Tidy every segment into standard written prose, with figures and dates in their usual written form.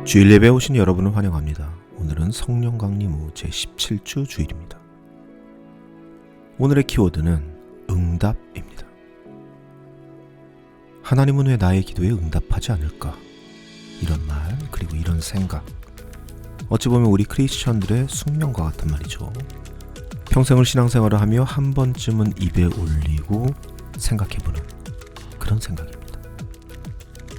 주일 예배에 오신 여러분을 환영합니다. 오늘은 성령 강림 후 제17주 주일입니다. 오늘의 키워드는 응답입니다. 하나님은 왜 나의 기도에 응답하지 않을까? 이런 말, 그리고 이런 생각, 어찌 보면 우리 크리스천들의 숙명과 같은 말이죠. 평생을 신앙생활을 하며 한 번쯤은 입에 올리고 생각해보는 그런 생각입니다.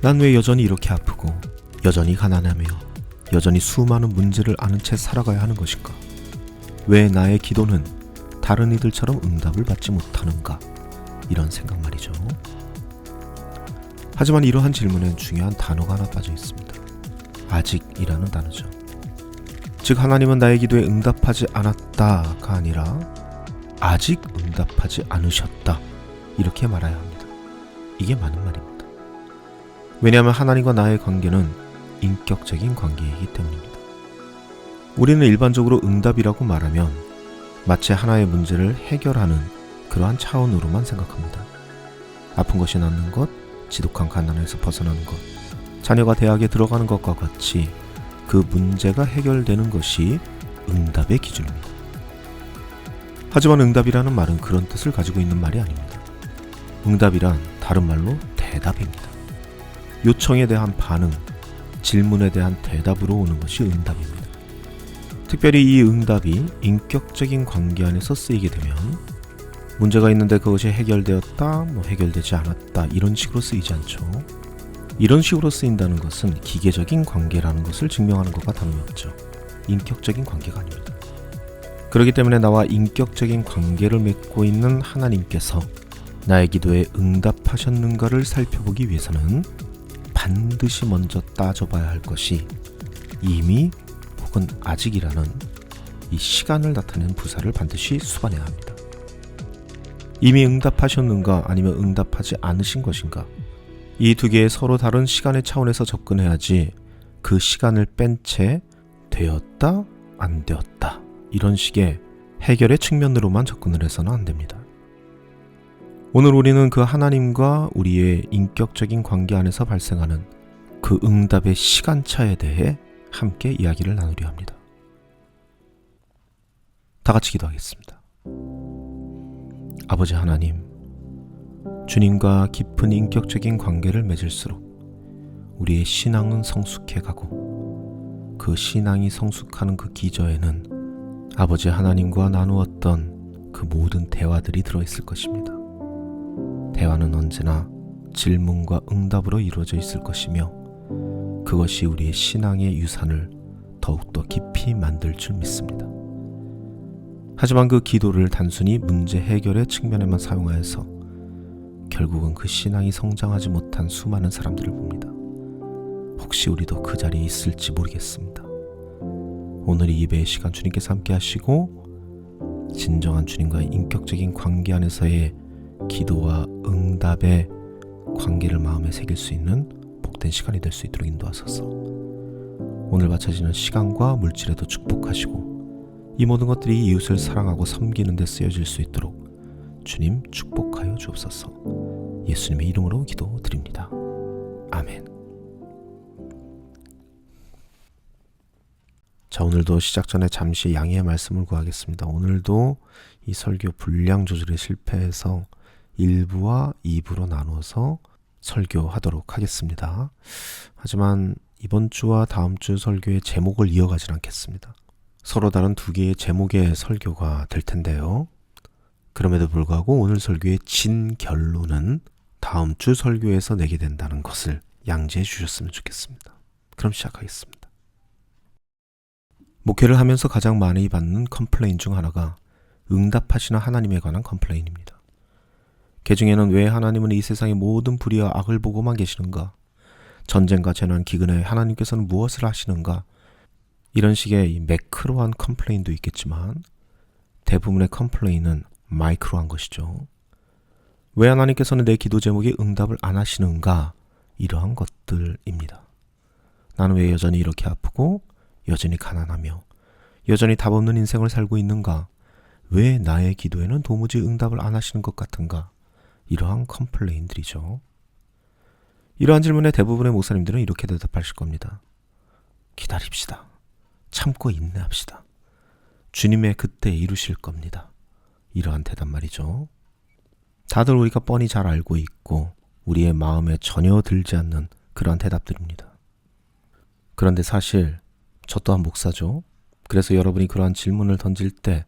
난 왜 여전히 이렇게 아프고 여전히 가난하며 여전히 수많은 문제를 안은 채 살아가야 하는 것인가? 왜 나의 기도는 다른 이들처럼 응답을 받지 못하는가? 이런 생각 말이죠. 하지만 이러한 질문엔 중요한 단어가 하나 빠져 있습니다. 아직이라는 단어죠. 즉 하나님은 나의 기도에 응답하지 않았다가 아니라 아직 응답하지 않으셨다, 이렇게 말해야 합니다. 이게 맞는 말입니다. 왜냐하면 하나님과 나의 관계는 인격적인 관계이기 때문입니다. 우리는 일반적으로 응답이라고 말하면 마치 하나의 문제를 해결하는 그러한 차원으로만 생각합니다. 아픈 것이 낫는 것, 지독한 가난에서 벗어나는 것, 자녀가 대학에 들어가는 것과 같이 그 문제가 해결되는 것이 응답의 기준입니다. 하지만 응답이라는 말은 그런 뜻을 가지고 있는 말이 아닙니다. 응답이란 다른 말로 대답입니다. 요청에 대한 반응, 질문에 대한 대답으로 오는 것이 응답입니다. 특별히 이 응답이 인격적인 관계 안에서 쓰이게 되면 문제가 있는데 그것이 해결되었다, 해결되지 않았다, 이런 식으로 쓰이지 않죠. 이런 식으로 쓰인다는 것은 기계적인 관계라는 것을 증명하는 것과 다름이 없죠. 인격적인 관계가 아닙니다. 그렇기 때문에 나와 인격적인 관계를 맺고 있는 하나님께서 나의 기도에 응답하셨는가를 살펴보기 위해서는 반드시 먼저 따져봐야 할 것이 이미 혹은 아직이라는 이 시간을 나타내는 부사를 반드시 수반해야 합니다. 이미 응답하셨는가 아니면 응답하지 않으신 것인가, 이 두 개의 서로 다른 시간의 차원에서 접근해야지 그 시간을 뺀 채 되었다, 안 되었다, 이런 식의 해결의 측면으로만 접근을 해서는 안 됩니다. 오늘 우리는 그 하나님과 우리의 인격적인 관계 안에서 발생하는 그 응답의 시간차에 대해 함께 이야기를 나누려 합니다. 다 같이 기도하겠습니다. 아버지 하나님, 주님과 깊은 인격적인 관계를 맺을수록 우리의 신앙은 성숙해가고 그 신앙이 성숙하는 그 기저에는 아버지 하나님과 나누었던 그 모든 대화들이 들어있을 것입니다. 대화는 언제나 질문과 응답으로 이루어져 있을 것이며 그것이 우리의 신앙의 유산을 더욱더 깊이 만들 줄 믿습니다. 하지만 그 기도를 단순히 문제 해결의 측면에만 사용하여서 결국은 그 신앙이 성장하지 못한 수많은 사람들을 봅니다. 혹시 우리도 그 자리에 있을지 모르겠습니다. 오늘 이 예배의 시간 주님께서 함께 하시고 진정한 주님과의 인격적인 관계 안에서의 기도와 응답의 관계를 마음에 새길 수 있는 복된 시간이 될 수 있도록 인도하소서. 오늘 바쳐지는 시간과 물질에도 축복하시고 이 모든 것들이 이웃을 사랑하고 섬기는 데 쓰여질 수 있도록 주님 축복하여 주옵소서. 예수님의 이름으로 기도드립니다. 아멘. 자, 오늘도 시작 전에 잠시 양해의 말씀을 구하겠습니다. 오늘도 이 설교 분량 조절에 실패해서 1부와 2부로 나누어서 설교하도록 하겠습니다. 하지만 이번 주와 다음 주 설교의 제목을 이어가진 않겠습니다. 서로 다른 두 개의 제목의 설교가 될 텐데요. 그럼에도 불구하고 오늘 설교의 진결론은 다음 주 설교에서 내게 된다는 것을 양지해 주셨으면 좋겠습니다. 그럼 시작하겠습니다. 목회를 하면서 가장 많이 받는 컴플레인 중 하나가 응답하시는 하나님에 관한 컴플레인입니다. 그 중에는 왜 하나님은 이 세상의 모든 불의와 악을 보고만 계시는가? 전쟁과 재난, 기근에 하나님께서는 무엇을 하시는가? 이런 식의 이 매크로한 컴플레인도 있겠지만 대부분의 컴플레인은 마이크로한 것이죠. 왜 하나님께서는 내 기도 제목에 응답을 안 하시는가? 이러한 것들입니다. 나는 왜 여전히 이렇게 아프고 여전히 가난하며 여전히 답 없는 인생을 살고 있는가? 왜 나의 기도에는 도무지 응답을 안 하시는 것 같은가? 이러한 컴플레인들이죠. 이러한 질문에 대부분의 목사님들은 이렇게 대답하실 겁니다. 기다립시다. 참고 인내합시다. 주님의 그때 이루실 겁니다. 이러한 대답 말이죠. 다들 우리가 뻔히 잘 알고 있고 우리의 마음에 전혀 들지 않는 그러한 대답들입니다. 그런데 사실 저 또한 목사죠. 그래서 여러분이 그러한 질문을 던질 때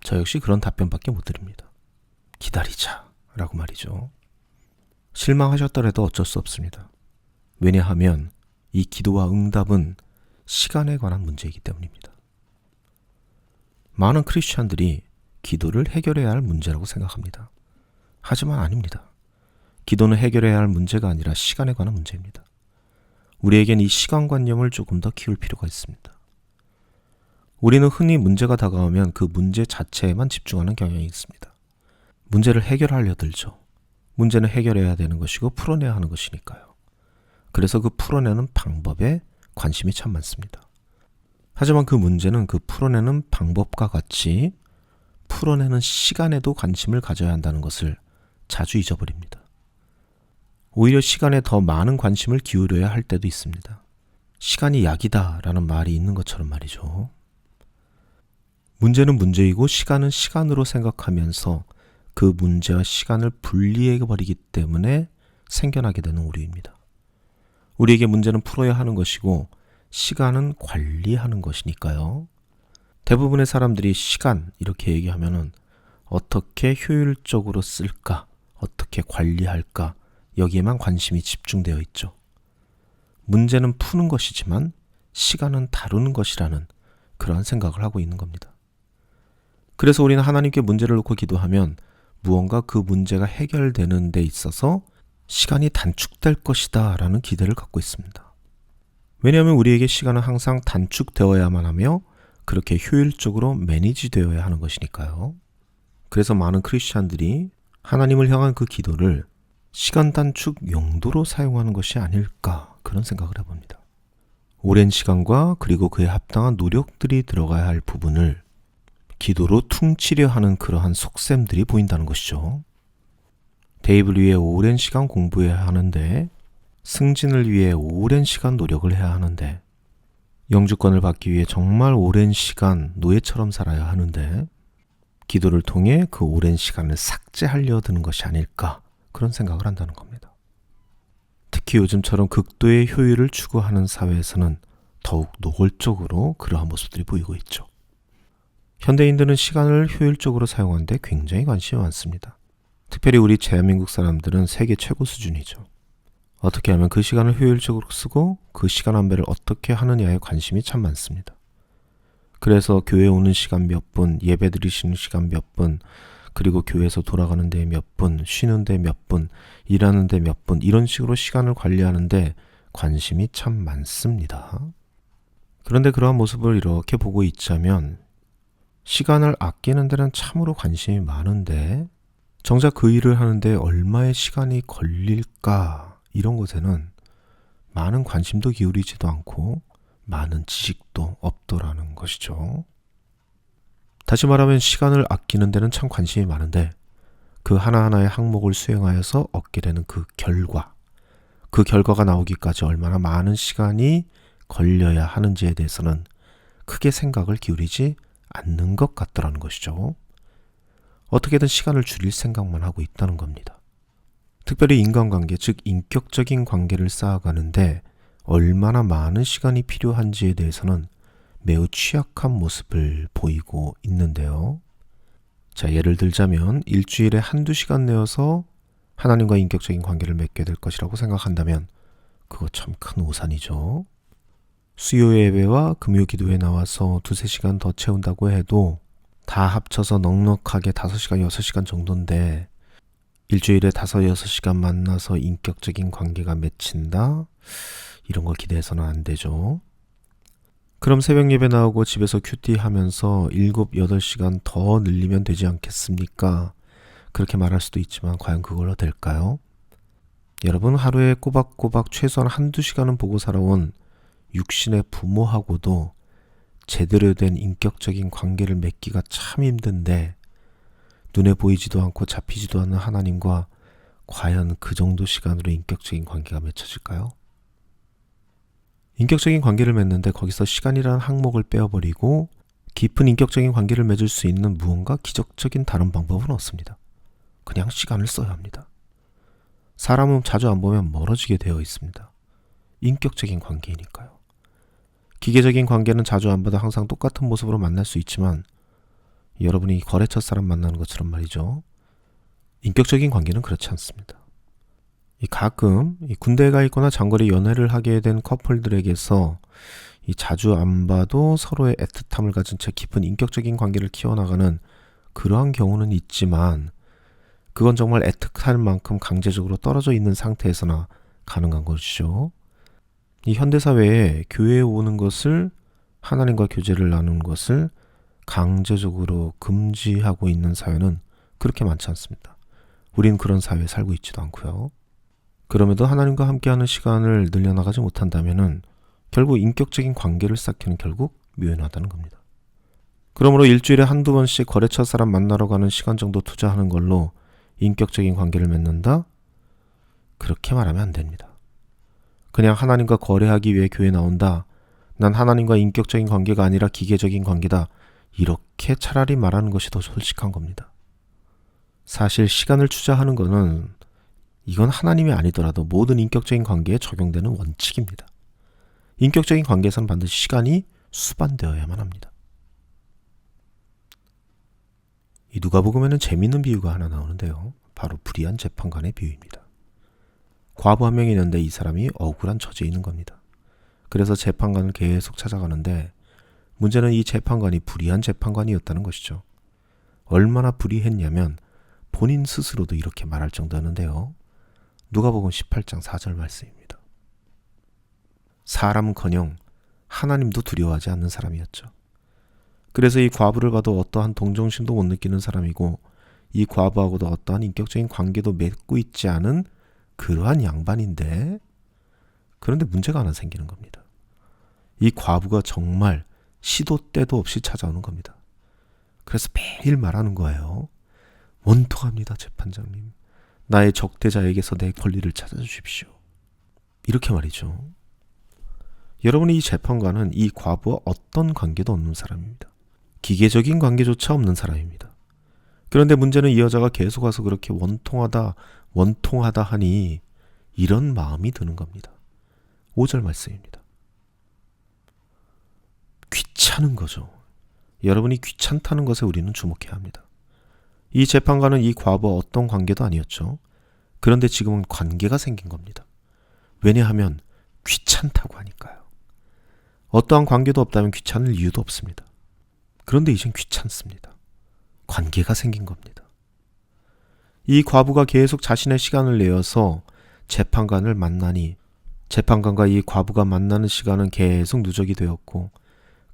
저 역시 그런 답변밖에 못 드립니다. 기다리자 라고 말이죠. 실망하셨더라도 어쩔 수 없습니다. 왜냐하면 이 기도와 응답은 시간에 관한 문제이기 때문입니다. 많은 크리스찬들이 기도를 해결해야 할 문제라고 생각합니다. 하지만 아닙니다. 기도는 해결해야 할 문제가 아니라 시간에 관한 문제입니다. 우리에겐 이 시간관념을 조금 더 키울 필요가 있습니다. 우리는 흔히 문제가 다가오면 그 문제 자체에만 집중하는 경향이 있습니다. 문제를 해결하려 들죠. 문제는 해결해야 되는 것이고 풀어내야 하는 것이니까요. 그래서 그 풀어내는 방법에 관심이 참 많습니다. 하지만 그 문제는 그 풀어내는 방법과 같이 풀어내는 시간에도 관심을 가져야 한다는 것을 자주 잊어버립니다. 오히려 시간에 더 많은 관심을 기울여야 할 때도 있습니다. 시간이 약이다 라는 말이 있는 것처럼 말이죠. 문제는 문제이고 시간은 시간으로 생각하면서 그 문제와 시간을 분리해버리기 때문에 생겨나게 되는 오류입니다. 우리에게 문제는 풀어야 하는 것이고 시간은 관리하는 것이니까요. 대부분의 사람들이 시간 이렇게 얘기하면은 어떻게 효율적으로 쓸까, 어떻게 관리할까 여기에만 관심이 집중되어 있죠. 문제는 푸는 것이지만 시간은 다루는 것이라는 그러한 생각을 하고 있는 겁니다. 그래서 우리는 하나님께 문제를 놓고 기도하면 무언가 그 문제가 해결되는 데 있어서 시간이 단축될 것이다 라는 기대를 갖고 있습니다. 왜냐하면 우리에게 시간은 항상 단축되어야만 하며 그렇게 효율적으로 매니지 되어야 하는 것이니까요. 그래서 많은 크리스찬들이 하나님을 향한 그 기도를 시간 단축 용도로 사용하는 것이 아닐까 그런 생각을 해봅니다. 오랜 시간과 그리고 그에 합당한 노력들이 들어가야 할 부분을 기도로 퉁치려 하는 그러한 속셈들이 보인다는 것이죠. 대입을 위해 오랜 시간 공부해야 하는데 승진을 위해 오랜 시간 노력을 해야 하는데 영주권을 받기 위해 정말 오랜 시간 노예처럼 살아야 하는데 기도를 통해 그 오랜 시간을 삭제하려 드는 것이 아닐까 그런 생각을 한다는 겁니다. 특히 요즘처럼 극도의 효율을 추구하는 사회에서는 더욱 노골적으로 그러한 모습들이 보이고 있죠. 현대인들은 시간을 효율적으로 사용하는데 굉장히 관심이 많습니다. 특별히 우리 대한민국 사람들은 세계 최고 수준이죠. 어떻게 하면 그 시간을 효율적으로 쓰고 그 시간 안배를 어떻게 하느냐에 관심이 참 많습니다. 그래서 교회 오는 시간 몇 분, 예배 드리시는 시간 몇 분, 그리고 교회에서 돌아가는 데 몇 분, 쉬는 데 몇 분, 일하는 데 몇 분 이런 식으로 시간을 관리하는데 관심이 참 많습니다. 그런데 그러한 모습을 이렇게 보고 있자면 시간을 아끼는 데는 참으로 관심이 많은데 정작 그 일을 하는데 얼마의 시간이 걸릴까 이런 것에는 많은 관심도 기울이지도 않고 많은 지식도 없더라는 것이죠. 다시 말하면 시간을 아끼는 데는 참 관심이 많은데 그 하나하나의 항목을 수행하여서 얻게 되는 그 결과가 나오기까지 얼마나 많은 시간이 걸려야 하는지에 대해서는 크게 생각을 기울이지 않는 것 같더라는 것이죠. 어떻게든 시간을 줄일 생각만 하고 있다는 겁니다. 특별히 인간관계, 즉 인격적인 관계를 쌓아가는데 얼마나 많은 시간이 필요한지에 대해서는 매우 취약한 모습을 보이고 있는데요. 자, 예를 들자면 일주일에 한두 시간 내어서 하나님과 인격적인 관계를 맺게 될 것이라고 생각한다면 그거 참 큰 오산이죠. 수요 예배와 금요 기도에 나와서 2-3시간 더 채운다고 해도 다 합쳐서 넉넉하게 5시간, 6시간 정도인데 일주일에 5-6시간 만나서 인격적인 관계가 맺힌다? 이런 걸 기대해서는 안 되죠. 그럼 새벽 예배 나오고 집에서 큐티 하면서 7-8시간 더 늘리면 되지 않겠습니까? 그렇게 말할 수도 있지만 과연 그걸로 될까요? 여러분 하루에 꼬박꼬박 최소한 1-2시간은 보고 살아온 육신의 부모하고도 제대로 된 인격적인 관계를 맺기가 참 힘든데 눈에 보이지도 않고 잡히지도 않는 하나님과 과연 그 정도 시간으로 인격적인 관계가 맺혀질까요? 인격적인 관계를 맺는데 거기서 시간이라는 항목을 빼어버리고 깊은 인격적인 관계를 맺을 수 있는 무언가 기적적인 다른 방법은 없습니다. 그냥 시간을 써야 합니다. 사람은 자주 안 보면 멀어지게 되어 있습니다. 인격적인 관계이니까요. 기계적인 관계는 자주 안 봐도 항상 똑같은 모습으로 만날 수 있지만 여러분이 거래처 사람 만나는 것처럼 말이죠. 인격적인 관계는 그렇지 않습니다. 가끔 군대에 가 있거나 장거리 연애를 하게 된 커플들에게서 자주 안 봐도 서로의 애틋함을 가진 채 깊은 인격적인 관계를 키워나가는 그러한 경우는 있지만 그건 정말 애틋할 만큼 강제적으로 떨어져 있는 상태에서나 가능한 것이죠. 이 현대사회에 교회에 오는 것을 하나님과 교제를 나누는 것을 강제적으로 금지하고 있는 사회는 그렇게 많지 않습니다. 우린 그런 사회에 살고 있지도 않고요. 그럼에도 하나님과 함께하는 시간을 늘려나가지 못한다면은 결국 인격적인 관계를 쌓기는 결국 미련하다는 겁니다. 그러므로 일주일에 한두 번씩 거래처 사람 만나러 가는 시간 정도 투자하는 걸로 인격적인 관계를 맺는다? 그렇게 말하면 안 됩니다. 그냥 하나님과 거래하기 위해 교회 나온다. 난 하나님과 인격적인 관계가 아니라 기계적인 관계다. 이렇게 차라리 말하는 것이 더 솔직한 겁니다. 사실 시간을 투자하는 거는 이건 하나님이 아니더라도 모든 인격적인 관계에 적용되는 원칙입니다. 인격적인 관계에서는 반드시 시간이 수반되어야만 합니다. 이 누가복음에는 재미있는 비유가 하나 나오는데요. 바로 불의한 재판관의 비유입니다. 과부 한 명이 있는데 이 사람이 억울한 처지에 있는 겁니다. 그래서 재판관을 계속 찾아가는데 문제는 이 재판관이 불의한 재판관이었다는 것이죠. 얼마나 불의했냐면 본인 스스로도 이렇게 말할 정도였는데요. 누가복음 18장 4절 말씀입니다. 사람은커녕 하나님도 두려워하지 않는 사람이었죠. 그래서 이 과부를 봐도 어떠한 동정심도 못 느끼는 사람이고 이 과부하고도 어떠한 인격적인 관계도 맺고 있지 않은 그러한 양반인데 그런데 문제가 하나 생기는 겁니다. 이 과부가 정말 시도 때도 없이 찾아오는 겁니다. 그래서 매일 말하는 거예요. 원통합니다, 재판장님. 나의 적대자에게서 내 권리를 찾아주십시오. 이렇게 말이죠. 여러분이 이 재판관은 이 과부와 어떤 관계도 없는 사람입니다. 기계적인 관계조차 없는 사람입니다. 그런데 문제는 이 여자가 계속 와서 그렇게 원통하다 하니 이런 마음이 드는 겁니다. 5절 말씀입니다. 귀찮은 거죠. 여러분이 귀찮다는 것에 우리는 주목해야 합니다. 이 재판관은 이 과부와 어떤 관계도 아니었죠. 그런데 지금은 관계가 생긴 겁니다. 왜냐하면 귀찮다고 하니까요. 어떠한 관계도 없다면 귀찮을 이유도 없습니다. 그런데 이젠 귀찮습니다. 관계가 생긴 겁니다. 이 과부가 계속 자신의 시간을 내어서 재판관을 만나니 재판관과 이 과부가 만나는 시간은 계속 누적이 되었고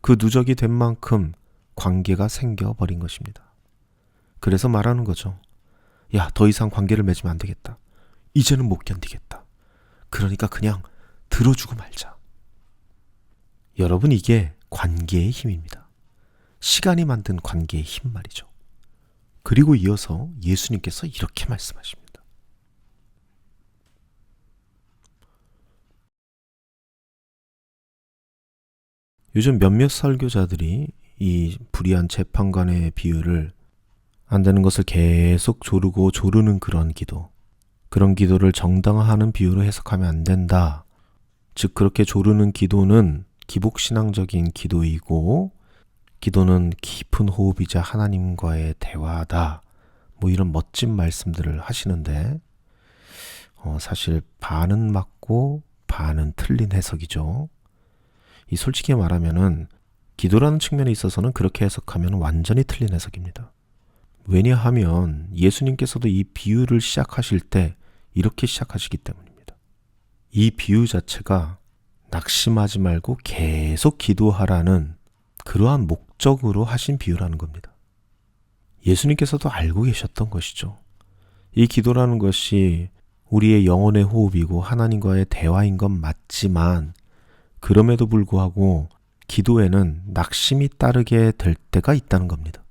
그 누적이 된 만큼 관계가 생겨버린 것입니다. 그래서 말하는 거죠. 야, 더 이상 관계를 맺으면 안 되겠다. 이제는 못 견디겠다. 그러니까 그냥 들어주고 말자. 여러분, 이게 관계의 힘입니다. 시간이 만든 관계의 힘 말이죠. 그리고 이어서 예수님께서 이렇게 말씀하십니다. 요즘 몇몇 설교자들이 이 불의한 재판관의 비유를 안 되는 것을 계속 조르는 그런 기도, 그런 기도를 정당화하는 비유로 해석하면 안 된다. 즉 그렇게 조르는 기도는 기복신앙적인 기도이고 기도는 깊은 호흡이자 하나님과의 대화다. 뭐 이런 멋진 말씀들을 하시는데 사실 반은 맞고 반은 틀린 해석이죠. 이 솔직히 말하면은 기도라는 측면에 있어서는 그렇게 해석하면 완전히 틀린 해석입니다. 왜냐하면 예수님께서도 이 비유를 시작하실 때 이렇게 시작하시기 때문입니다. 이 비유 자체가 낙심하지 말고 계속 기도하라는 그러한 목적으로 하신 비유라는 겁니다. 예수님께서도 알고 계셨던 것이죠. 이 기도라는 것이 우리의 영혼의 호흡이고 하나님과의 대화인 건 맞지만 그럼에도 불구하고 기도에는 낙심이 따르게 될 때가 있다는 겁니다.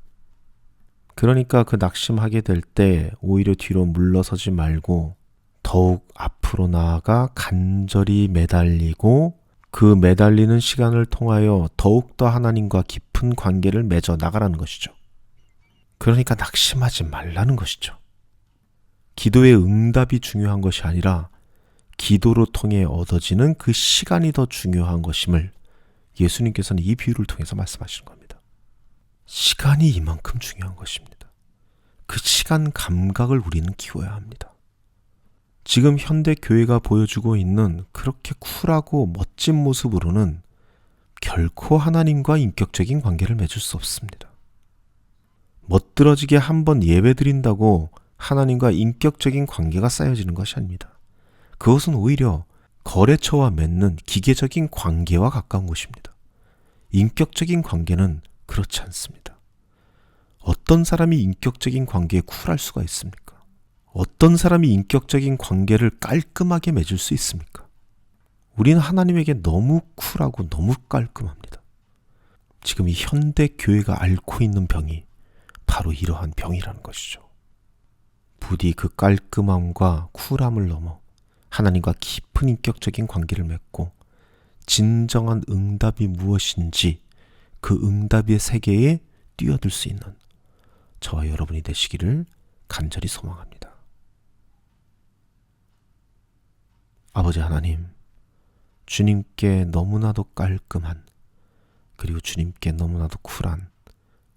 그러니까 그 낙심하게 될 때 오히려 뒤로 물러서지 말고 더욱 앞으로 나아가 간절히 매달리고 그 매달리는 시간을 통하여 더욱더 하나님과 깊은 관계를 맺어 나가라는 것이죠. 그러니까 낙심하지 말라는 것이죠. 기도의 응답이 중요한 것이 아니라 기도로 통해 얻어지는 그 시간이 더 중요한 것임을 예수님께서는 이 비유를 통해서 말씀하시는 겁니다. 시간이 이만큼 중요한 것입니다. 그 시간 감각을 우리는 키워야 합니다. 지금 현대 교회가 보여주고 있는 그렇게 쿨하고 멋진 모습으로는 결코 하나님과 인격적인 관계를 맺을 수 없습니다. 멋들어지게 한번 예배드린다고 하나님과 인격적인 관계가 쌓여지는 것이 아닙니다. 그것은 오히려 거래처와 맺는 기계적인 관계와 가까운 것입니다. 인격적인 관계는 그렇지 않습니다. 어떤 사람이 인격적인 관계에 쿨할 수가 있습니까? 어떤 사람이 인격적인 관계를 깔끔하게 맺을 수 있습니까? 우리는 하나님에게 너무 쿨하고 너무 깔끔합니다. 지금 이 현대 교회가 앓고 있는 병이 바로 이러한 병이라는 것이죠. 부디 그 깔끔함과 쿨함을 넘어 하나님과 깊은 인격적인 관계를 맺고 진정한 응답이 무엇인지 그 응답의 세계에 뛰어들 수 있는 저와 여러분이 되시기를 간절히 소망합니다. 아버지 하나님, 주님께 너무나도 깔끔한 그리고 주님께 너무나도 쿨한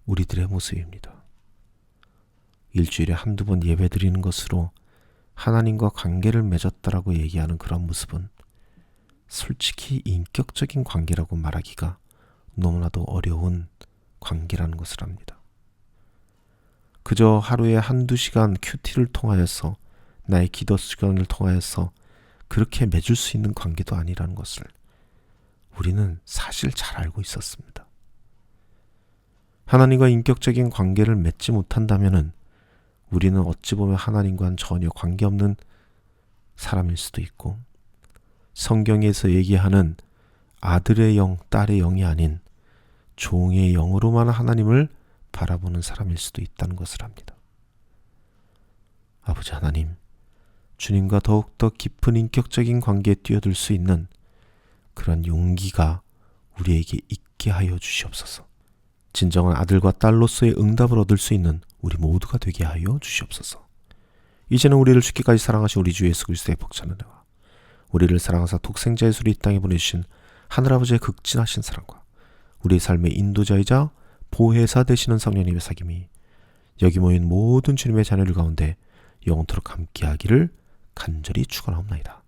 우리들의 모습입니다. 일주일에 한두 번 예배 드리는 것으로 하나님과 관계를 맺었다라고 얘기하는 그런 모습은 솔직히 인격적인 관계라고 말하기가 너무나도 어려운 관계라는 것을 압니다. 그저 하루에 한두 시간 큐티를 통하여서 나의 기도 시간을 통하여서 그렇게 맺을 수 있는 관계도 아니라는 것을 우리는 사실 잘 알고 있었습니다. 하나님과 인격적인 관계를 맺지 못한다면 우리는 어찌 보면 하나님과는 전혀 관계없는 사람일 수도 있고 성경에서 얘기하는 아들의 영, 딸의 영이 아닌 종의 영으로만 하나님을 바라보는 사람일 수도 있다는 것을 압니다. 아버지 하나님, 주님과 더욱더 깊은 인격적인 관계에 뛰어들 수 있는 그런 용기가 우리에게 있게 하여 주시옵소서. 진정한 아들과 딸로서의 응답을 얻을 수 있는 우리 모두가 되게 하여 주시옵소서. 이제는 우리를 죽기까지 사랑하신 우리 주 예수 그리스도의 벅찬 은혜와 우리를 사랑하사 독생자 예수를 이 땅에 보내주신 하늘아버지의 극진하신 사랑과 우리 삶의 인도자이자 보혜사 되시는 성령님의 사귐이 여기 모인 모든 주님의 자녀들 가운데 영원토록 함께하기를 간절히 축원하옵나이다.